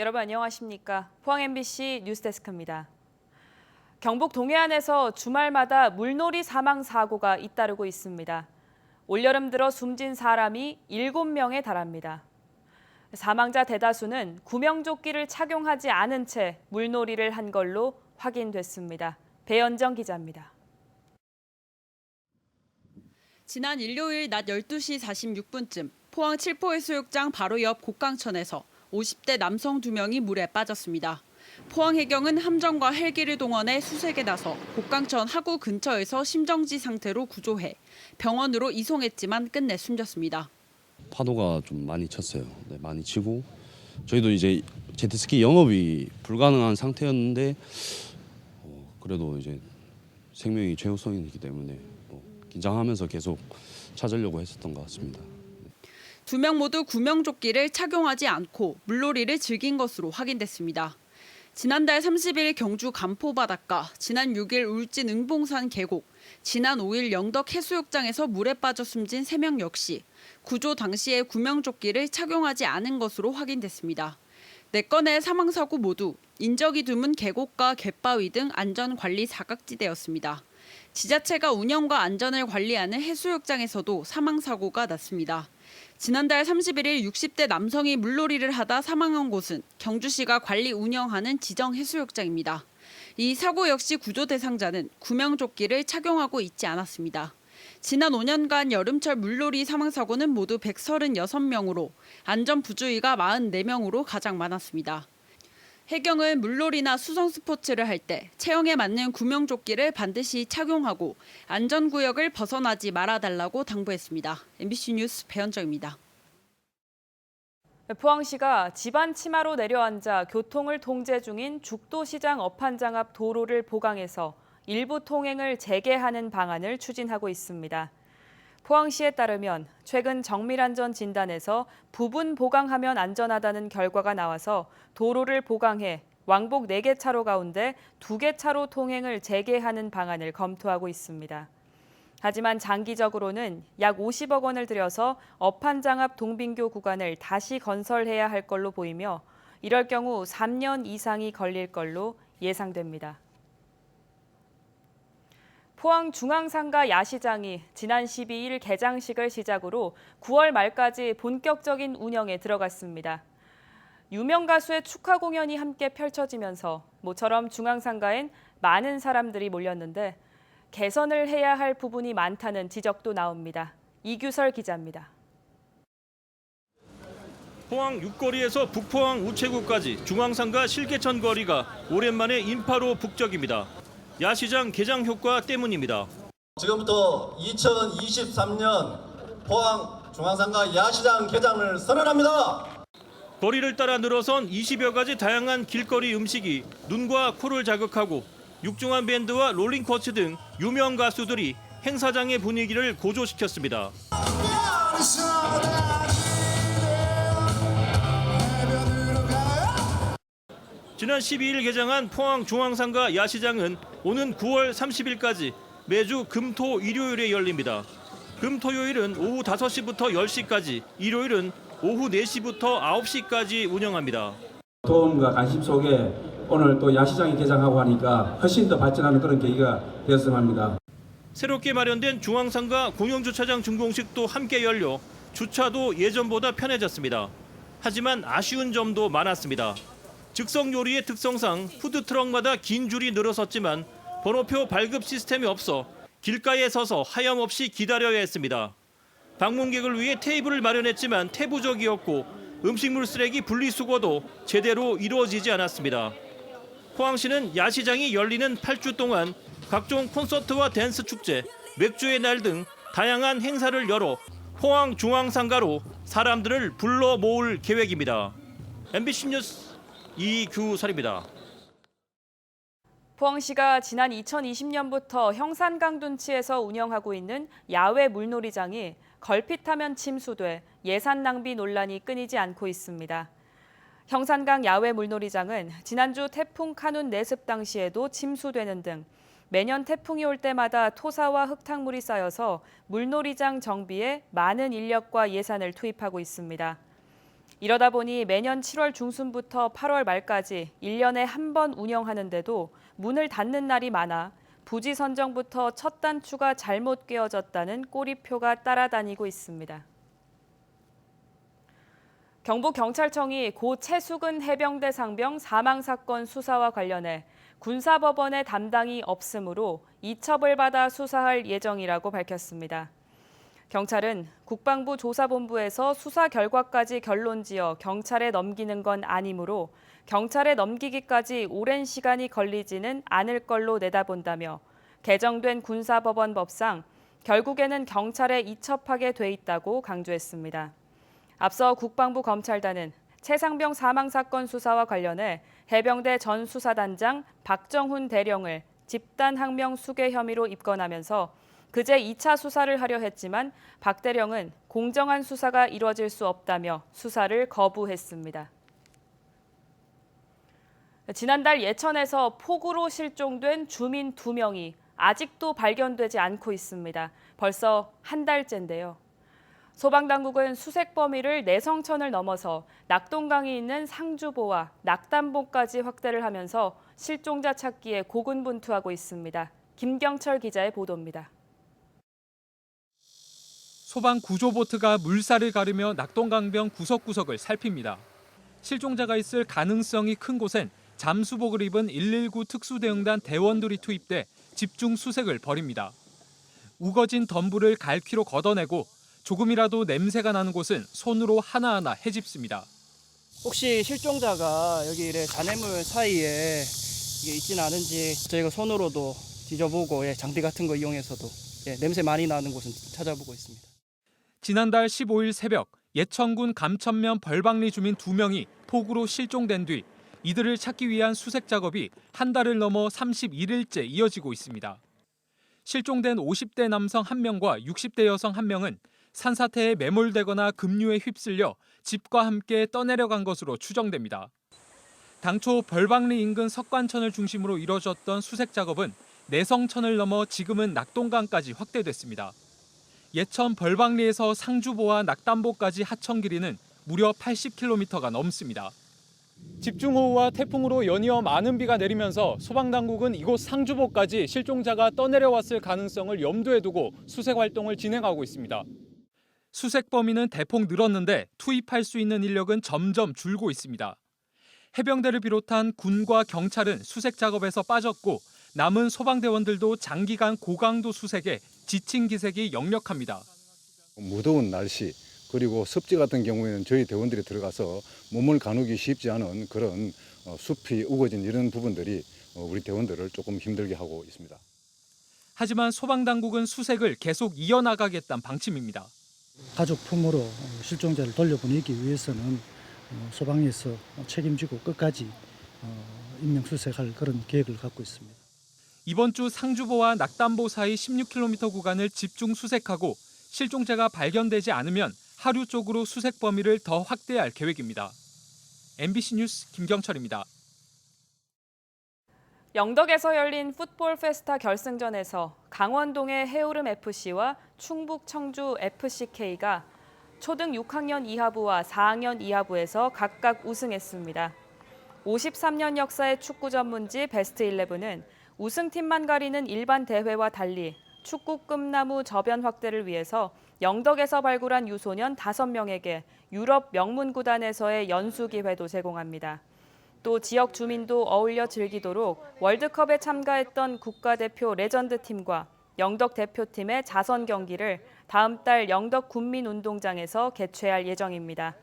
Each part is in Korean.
여러분 안녕하십니까? 포항 MBC 뉴스데스크입니다. 경북 동해안에서 주말마다 물놀이 사망 사고가 잇따르고 있습니다. 올여름 들어 숨진 사람이 7명에 달합니다. 사망자 대다수는 구명조끼를 착용하지 않은 채 물놀이를 한 걸로 확인됐습니다. 배연정 기자입니다. 지난 일요일 낮 12시 46분쯤 포항 칠포해수욕장 바로 옆 곡강천에서 50대 남성 2명이 물에 빠졌습니다. 포항해경은 함정과 헬기를 동원해 수색에 나서 곡강천 하구 근처에서 심정지 상태로 구조해 병원으로 이송했지만 끝내 숨졌습니다. 파도가 좀 많이 쳤어요. 네, 많이 치고 저희도 이제 제트스키 영업이 불가능한 상태였는데 그래도 이제 생명이 최우선이기 때문에 긴장하면서 계속 찾으려고 했었던 것 같습니다. 2명 모두 구명조끼를 착용하지 않고 물놀이를 즐긴 것으로 확인됐습니다. 지난달 30일 경주 간포 바닷가, 지난 6일 울진 응봉산 계곡, 지난 5일 영덕 해수욕장에서 물에 빠져 숨진 3명 역시 구조 당시에 구명조끼를 착용하지 않은 것으로 확인됐습니다. 4건의 사망사고 모두 인적이 드문 계곡과 갯바위 등 안전관리 사각지대였습니다. 지자체가 운영과 안전을 관리하는 해수욕장에서도 사망사고가 났습니다. 지난달 31일 60대 남성이 물놀이를 하다 사망한 곳은 경주시가 관리 운영하는 지정 해수욕장입니다. 이 사고 역시 구조 대상자는 구명조끼를 착용하고 있지 않았습니다. 지난 5년간 여름철 물놀이 사망사고는 모두 136명으로 안전부주의가 44명으로 가장 많았습니다. 해경은 물놀이나 수성 스포츠를 할 때 체형에 맞는 구명조끼를 반드시 착용하고 안전구역을 벗어나지 말아달라고 당부했습니다. MBC 뉴스 배현정입니다. 포항시가 집안 치마로 내려앉아 교통을 통제 중인 죽도시장 업한장 앞 도로를 보강해서 일부 통행을 재개하는 방안을 추진하고 있습니다. 포항시에 따르면 최근 정밀안전 진단에서 부분 보강하면 안전하다는 결과가 나와서 도로를 보강해 왕복 4개 차로 가운데 2개 차로 통행을 재개하는 방안을 검토하고 있습니다. 하지만 장기적으로는 약 50억 원을 들여서 업한장 앞 동빙교 구간을 다시 건설해야 할 걸로 보이며 이럴 경우 3년 이상이 걸릴 걸로 예상됩니다. 포항 중앙상가 야시장이 지난 12일 개장식을 시작으로 9월 말까지 본격적인 운영에 들어갔습니다. 유명 가수의 축하 공연이 함께 펼쳐지면서 모처럼 중앙상가엔 많은 사람들이 몰렸는데 개선을 해야 할 부분이 많다는 지적도 나옵니다. 이규설 기자입니다. 포항 육거리에서 북포항 우체국까지 중앙상가 실개천 거리가 오랜만에 인파로 북적입니다. 야시장 개장 효과 때문입니다. 지금부터 2023년 포항 중앙상가 야시장 개장을 선언합니다. 거리를 따라 늘어선 20여 가지 다양한 길거리 음식이 눈과 코를 자극하고 육중한 밴드와 롤링코츠 등 유명 가수들이 행사장의 분위기를 고조시켰습니다. 지난 12일 개장한 포항 중앙상가 야시장은 오는 9월 30일까지 매주 금, 토, 일요일에 열립니다. 금, 토요일은 오후 5시부터 10시까지, 일요일은 오후 4시부터 9시까지 운영합니다. 도움과 관심 속에 오늘 또 야시장이 개장하고 하니까 훨씬 더 발전하는 그런 계기가 되었으면 합니다. 새롭게 마련된 중앙상가 공영주차장 준공식도 함께 열려 주차도 예전보다 편해졌습니다. 하지만 아쉬운 점도 많았습니다. 즉석 요리의 특성상 푸드트럭마다 긴 줄이 늘어섰지만 번호표 발급 시스템이 없어 길가에 서서 하염없이 기다려야 했습니다. 방문객을 위해 테이블을 마련했지만 태부적이었고 음식물 쓰레기 분리수거도 제대로 이루어지지 않았습니다. 포항시는 야시장이 열리는 8주 동안 각종 콘서트와 댄스 축제, 맥주의 날 등 다양한 행사를 열어 포항 중앙상가로 사람들을 불러 모을 계획입니다. MBC 뉴스 이규설입니다. 포항시가 지난 2020년부터 형산강둔치에서 운영하고 있는 야외 물놀이장이 걸핏하면 침수돼 예산 낭비 논란이 끊이지 않고 있습니다. 형산강 야외 물놀이장은 지난주 태풍 카눈 내습 당시에도 침수되는 등 매년 태풍이 올 때마다 토사와 흙탕물이 쌓여서 물놀이장 정비에 많은 인력과 예산을 투입하고 있습니다. 이러다 보니 매년 7월 중순부터 8월 말까지 1년에 한 번 운영하는데도 문을 닫는 날이 많아 부지 선정부터 첫 단추가 잘못 꿰어졌다는 꼬리표가 따라다니고 있습니다. 경북경찰청이 고 최수근 해병대 상병 사망 사건 수사와 관련해 군사법원의 담당이 없으므로 이첩을 받아 수사할 예정이라고 밝혔습니다. 경찰은 국방부 조사본부에서 수사 결과까지 결론지어 경찰에 넘기는 건 아니므로 경찰에 넘기기까지 오랜 시간이 걸리지는 않을 걸로 내다본다며 개정된 군사법원법상 결국에는 경찰에 이첩하게 돼 있다고 강조했습니다. 앞서 국방부 검찰단은 최 상병 사망 사건 수사와 관련해 해병대 전 수사단장 박정훈 대령을 집단 항명 수괴 혐의로 입건하면서 그제 2차 수사를 하려 했지만 박 대령은 공정한 수사가 이뤄질 수 없다며 수사를 거부했습니다. 지난달 예천에서 폭우로 실종된 주민 2명이 아직도 발견되지 않고 있습니다. 벌써 한 달째인데요. 소방당국은 수색 범위를 내성천을 넘어서 낙동강이 있는 상주보와 낙담보까지 확대를 하면서 실종자 찾기에 고군분투하고 있습니다. 김경철 기자의 보도입니다. 소방 구조보트가 물살을 가르며 낙동강변 구석구석을 살핍니다. 실종자가 있을 가능성이 큰 곳엔 잠수복을 입은 119 특수대응단 대원들이 투입돼 집중 수색을 벌입니다. 우거진 덤불을 갈퀴로 걷어내고 조금이라도 냄새가 나는 곳은 손으로 하나하나 헤집습니다. 혹시 실종자가 여기 이래 잔해물 사이에 이게 있지는 않은지 저희가 손으로도 뒤져보고 장비 같은 거 이용해서도 냄새 많이 나는 곳은 찾아보고 있습니다. 지난달 15일 새벽 예천군 감천면 벌방리 주민 2명이 폭우로 실종된 뒤 이들을 찾기 위한 수색 작업이 한 달을 넘어 31일째 이어지고 있습니다. 실종된 50대 남성 1명과 60대 여성 1명은 산사태에 매몰되거나 급류에 휩쓸려 집과 함께 떠내려간 것으로 추정됩니다. 당초 벌방리 인근 석관천을 중심으로 이뤄졌던 수색 작업은 내성천을 넘어 지금은 낙동강까지 확대됐습니다. 예천 벌방리에서 상주보와 낙담보까지 하천 길이는 무려 80km가 넘습니다. 집중호우와 태풍으로 연이어 많은 비가 내리면서 소방당국은 이곳 상주보까지 실종자가 떠내려왔을 가능성을 염두에 두고 수색 활동을 진행하고 있습니다. 수색 범위는 대폭 늘었는데 투입할 수 있는 인력은 점점 줄고 있습니다. 해병대를 비롯한 군과 경찰은 수색 작업에서 빠졌고 남은 소방대원들도 장기간 고강도 수색에 지친 기색이 역력합니다. 무더운 날씨 그리고 습지 같은 경우에는 저희 대원들이 들어가서 몸을 가누기 쉽지 않은 그런 숲이 우거진 이런 부분들이 우리 대원들을 조금 힘들게 하고 있습니다. 하지만 소방당국은 수색을 계속 이어나가겠다는 방침입니다. 가족 품으로 실종자를 돌려보내기 위해서는 소방에서 책임지고 끝까지 인명수색할 그런 계획을 갖고 있습니다. 이번 주 상주보와 낙담보 사이 16km 구간을 집중 수색하고 실종자가 발견되지 않으면 하류 쪽으로 수색 범위를 더 확대할 계획입니다. MBC 뉴스 김경철입니다. 영덕에서 열린 풋볼 페스타 결승전에서 강원동의 해오름FC와 충북 청주 FCK가 초등 6학년 이하부와 4학년 이하부에서 각각 우승했습니다. 53년 역사의 축구 전문지 베스트 11은 우승팀만 가리는 일반 대회와 달리 축구 꿈나무 저변 확대를 위해서 영덕에서 발굴한 유소년 5명에게 유럽 명문 구단에서의 연수 기회도 제공합니다. 또 지역 주민도 어울려 즐기도록 월드컵에 참가했던 국가대표 레전드팀과 영덕 대표팀의 자선 경기를 다음 달 영덕 군민운동장에서 개최할 예정입니다.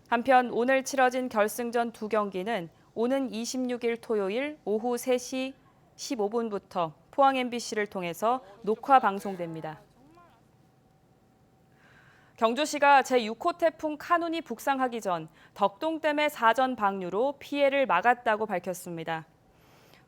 한편 오늘 치러진 결승전 2경기는 오는 26일 토요일 오후 3시 15분부터 포항 MBC를 통해서 녹화 방송됩니다. 경주시가 제6호 태풍 카눈이 북상하기 전 덕동댐의 사전 방류로 피해를 막았다고 밝혔습니다.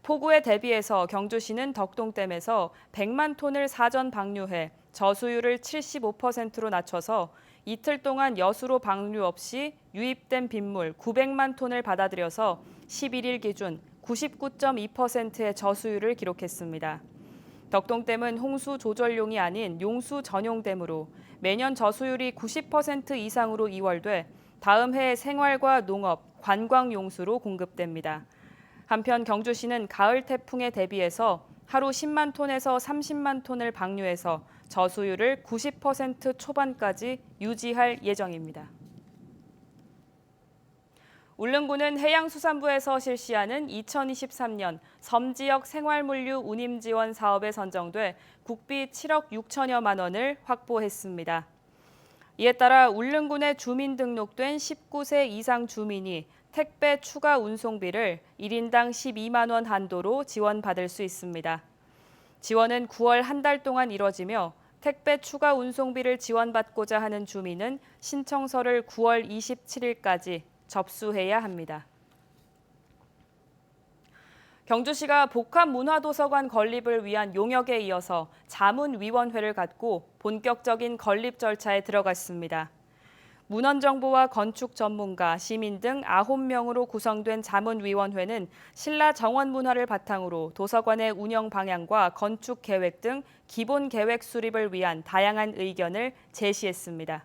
폭우에 대비해서 경주시는 덕동댐에서 100만 톤을 사전 방류해 저수율을 75%로 낮춰서 이틀 동안 여수로 방류 없이 유입된 빗물 900만 톤을 받아들여서 11일 기준 99.2%의 저수율을 기록했습니다. 덕동댐은 홍수 조절용이 아닌 용수 전용댐으로 매년 저수율이 90% 이상으로 이월돼 다음 해 생활과 농업, 관광 용수로 공급됩니다. 한편 경주시는 가을 태풍에 대비해서 하루 10만 톤에서 30만 톤을 방류해서 저수율을 90% 초반까지 유지할 예정입니다. 울릉군은 해양수산부에서 실시하는 2023년 섬지역 생활물류 운임 지원 사업에 선정돼 국비 7억 6천여만 원을 확보했습니다. 이에 따라 울릉군에 주민 등록된 19세 이상 주민이 택배 추가 운송비를 1인당 12만 원 한도로 지원받을 수 있습니다. 지원은 9월 한 달 동안 이뤄지며 택배 추가 운송비를 지원받고자 하는 주민은 신청서를 9월 27일까지 접수해야 합니다. 경주시가 복합문화도서관 건립을 위한 용역에 이어서 자문위원회를 갖고 본격적인 건립 절차에 들어갔습니다. 문헌정보와 건축 전문가, 시민 등 9명으로 구성된 자문위원회는 신라 정원문화를 바탕으로 도서관의 운영 방향과 건축 계획 등 기본 계획 수립을 위한 다양한 의견을 제시했습니다.